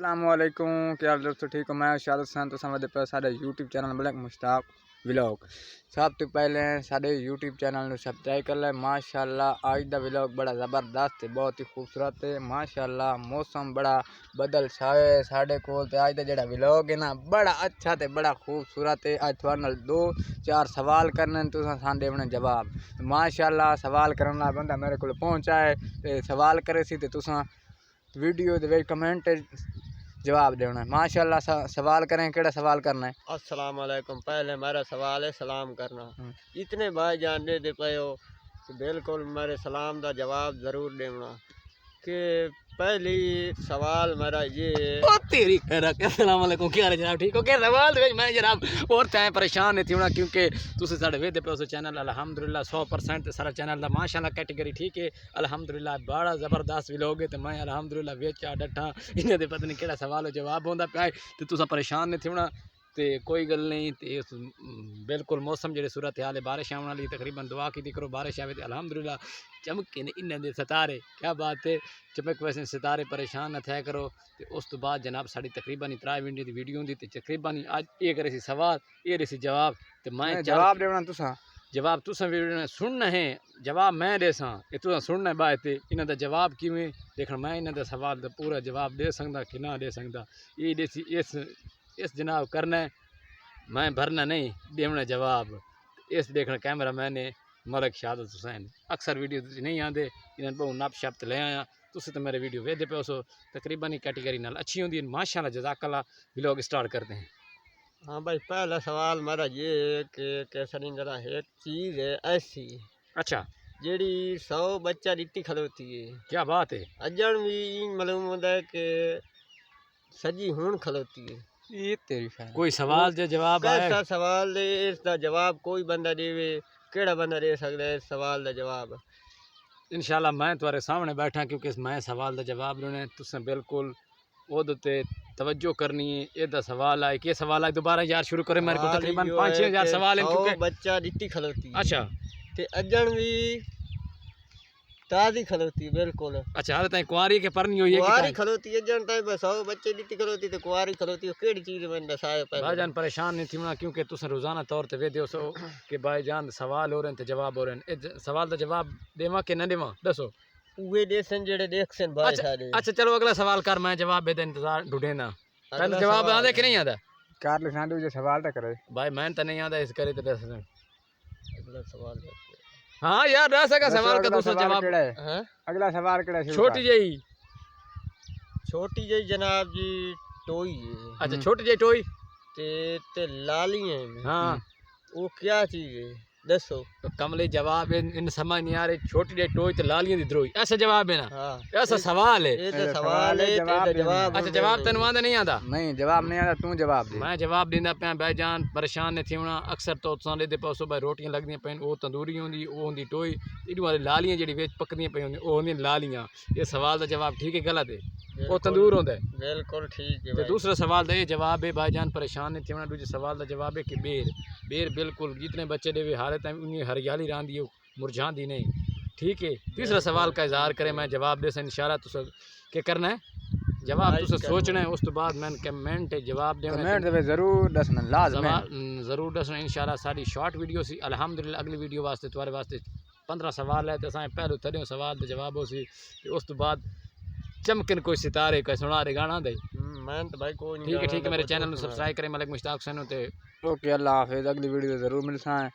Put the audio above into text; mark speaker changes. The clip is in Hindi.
Speaker 1: अस्सलामुअलैकुम, क्या हाल दोस्तों? ठीक हो? मैं शाद हुसैन तो समझते पे साडे YouTube channel black Mushtaq vlog. सब तो पहले साडे यूट्यूब चैनल को सब्सक्राइब कर ले। माशाल्लाह आज दा व्लॉग बड़ा ज़बरदस्त है, बहुत ही खूबसूरत है। माशाल्लाह मौसम बड़ा बदल छाए साडे कोल ते आज दा जेड़ा व्लॉग है ना बड़ा अच्छा ते बड़ा खूबसूरत है। आज तुहाडे नाल 2-4 सवाल करने तुसां सान देने जवाब। माशाल्लाह सवाल करने वाला बंदा मेरे को पहुंचा है ते सवाल करे सी ते तुसां वीडियो दे कमेंट जवाब देना। माशाल्लाह सवाल करें, केड़ा सवाल करना है?
Speaker 2: अस्सलाम वालेकुम। पहले मेरा सवाल है सलाम करना। इतने भाई जान दे पे हो कि बिल्कुल मेरे सलाम का जवाब ज़रूर देना। कि पहली सवाल मेरा ये
Speaker 3: ओ तेरी खैर अस्सलाम वालेकुम, क्या हाल है जनाब? ठीक हो? क्या सवाल तो मैं जनाब और तैं परेशान नहीं थी होना क्योंकि तुम साढ़े वेदे पे उस चैनल अल्हम्दुलिल्लाह 100% सारा चैनल दा माशाल्लाह कैटेगरी ठीक है। अल्हम्दुलिल्लाह बड़ा ज़बरदस्त व्लॉग है तो मैं अल्हम्दुलिल्लाह वेच डटा इन्हें दे पता नहीं केड़ा सवाल जवाब होंदा पिया तो तुसा परेशान नहीं थी होना। तो कोई गल नहीं तो बिल्कुल मौसम जी सूरत हाल है, बारिश आने वाली तकरीबन दुआ की करो बारिश आए तो अल्हम्दुलिल्लाह चमके ने इन्हें दे सितारे क्या बात है चमक वैसे सितारे परेशान न थे करो। तो उस तो बाद जनाब साड़ी तकरीबन 3 मिनट की वीडियो होंगी तो तकरीबन अज ये करे सवाल ये रही जवाब तो मैं
Speaker 1: जवाब देना तुसा
Speaker 3: जवाब तुसा वीडियो सुनना है जवाब मैं देसा ये तुसा सुनना बात इन्हों का जवाब किमें देखना मैं इन्हों का सवाल का पूरा जवाब दे सकता कि ना दे सकता ये देसी इस जनाब करना मैं भरना नहीं देना जवाब इस देखना कैमरा मैंने मलक शादत हुसैन अक्सर वीडियो नहीं आते इन्हें बहुत नप शप ले आया तुम तो मेरे वीडियो वेदे पे सो तकरीबन ही कैटेगरी नाल अच्छी होंगी माशाल्लाह जज़ाकल्लाह व्लॉग स्टार्ट करते हैं।
Speaker 2: हाँ भाई पहला सवाल मेरा ये है कि कैसरी जरा एक चीज़ है ऐसी
Speaker 3: अच्छा
Speaker 2: जेड़ी 100 बच्चा दिती खलोती है।
Speaker 3: क्या बात है?
Speaker 2: अजन भी मालूम होता है कि सजी हूं खलोती है।
Speaker 1: ये तेरी खैर
Speaker 3: कोई सवाल जो जवाब आए
Speaker 2: कैसा सवाल है इसका जवाब कोई बंदा देवे केड़ा बंदा दे सकता है इस सवाल का जवाब?
Speaker 3: इंशाल्लाह मैं तुम्हारे सामने बैठा क्योंकि मैं सवाल का जवाब देना तुसें बिल्कुल ओदे तवज्जो करनी है। एदा सवाल आए कि सवाल आए दोबारा यार शुरू करें मेरे को तकरीबन 5-6 हज़ार सवाल हैं क्योंकि
Speaker 2: बच्चा दिती खलोती।
Speaker 3: अच्छा
Speaker 2: ते अजन भी ताजी खलोती बिल्कुल।
Speaker 3: अच्छा हाल ताई कुंवारी के परनी हुई है
Speaker 2: कुंवारी खलोती अजन ताई बस 100 बच्चे दिती खलोती ते कुंवारी खलोती केड़ी चीज में दसाए पे
Speaker 3: भाईजान परेशान नहीं थी होना क्योंकि तुसें रोजाना तौर पे वेदे सो कि भाईजान सवाल हो रहे हैं जवाब हो रहे हैं सवाल का जवाब देवा कि न देवा दसो
Speaker 2: उहे देसन जेड़े देखसन भाई सारे।
Speaker 3: अच्छा चलो अगला सवाल कर मैं जवाब दे इंतजार ढूंढे ना पहले जवाब आदे कि नहीं आता
Speaker 1: कार लिखांडू जो सवाल तो करे
Speaker 3: भाई मैं तो नहीं आता इस करे तो दस
Speaker 2: अगला सवाल
Speaker 3: हाँ यार रह सका सवाल का दूसरा जवाब
Speaker 2: हां
Speaker 1: अगला सवाल केड़ा
Speaker 3: छोटी जई
Speaker 2: छोटी जई जनाब जी टोई है।
Speaker 3: अच्छा छोटी जई टोई
Speaker 2: ते लाली है
Speaker 3: हाँ
Speaker 2: वो क्या चीज है दसो
Speaker 3: तो कमले जवाब इन समझ नहीं आ रही छोटी जई टोई तो लालियां दी द्रोई ऐसा जवाब है ना?
Speaker 2: हां
Speaker 3: ऐसा सवाल है
Speaker 2: ये तो सवाल है जवाब
Speaker 3: अच्छा जवाब तेन आंदा नहीं आता
Speaker 1: नहीं जवाब नहीं आता तू जवाब दे।
Speaker 3: मैं जवाब देंदा पे भाईजान परेशान नहीं थी होना अक्सर तो तुसां दे पासो भाई रोटियां लगदियां पे वो तंदूरी होंदी वो होंदी टोई इडू वाली लालियां जेडी विच पकदियां पे होंदी वो होंदी लालियां। ये सवाल का जवाब ठीक है गलत है? वो तंदूर होंदा है
Speaker 2: बिल्कुल ठीक है
Speaker 3: तो दूसरा सवाल का ये जवाब है भाईजान परेशान नहीं थी होना। दूसरे सवाल का जवाब है कि बेर बेर बिल्कुल जितने बच्चे देवे हारे टाइम उन्हें हरियाली रांदी मुरझांदी नहीं ठीक है। तीसरा सवाल का इजहार करें मैं जवाब दे इंशाल्लाह तुस क्या करना है जवाब तुसे सोचना है उस तो बाद मैं कमेंट जवाब देना
Speaker 1: कमेंट दे जरूर दसना लाजम
Speaker 3: जरूर दसना इंशाल्लाह। सारी शॉर्ट वीडियो सी अल्हम्दुलिल्लाह अगली वीडियो वास्ते तुम्हारे वास्ते 15 सवाल है तो पहले थोड़े सवाल के जवाब हो सी उस तो बाद चमकन कोई सितारे कोई सुना रे गाना दे
Speaker 2: मैं तो भाई कोई
Speaker 3: ठीक है मेरे चैनल को सब्सक्राइब करें मलिक मुश्ताक हुसैन होते।
Speaker 1: ओके अल्लाह हाफिज़ अगली वीडियो जरूर मिलता है।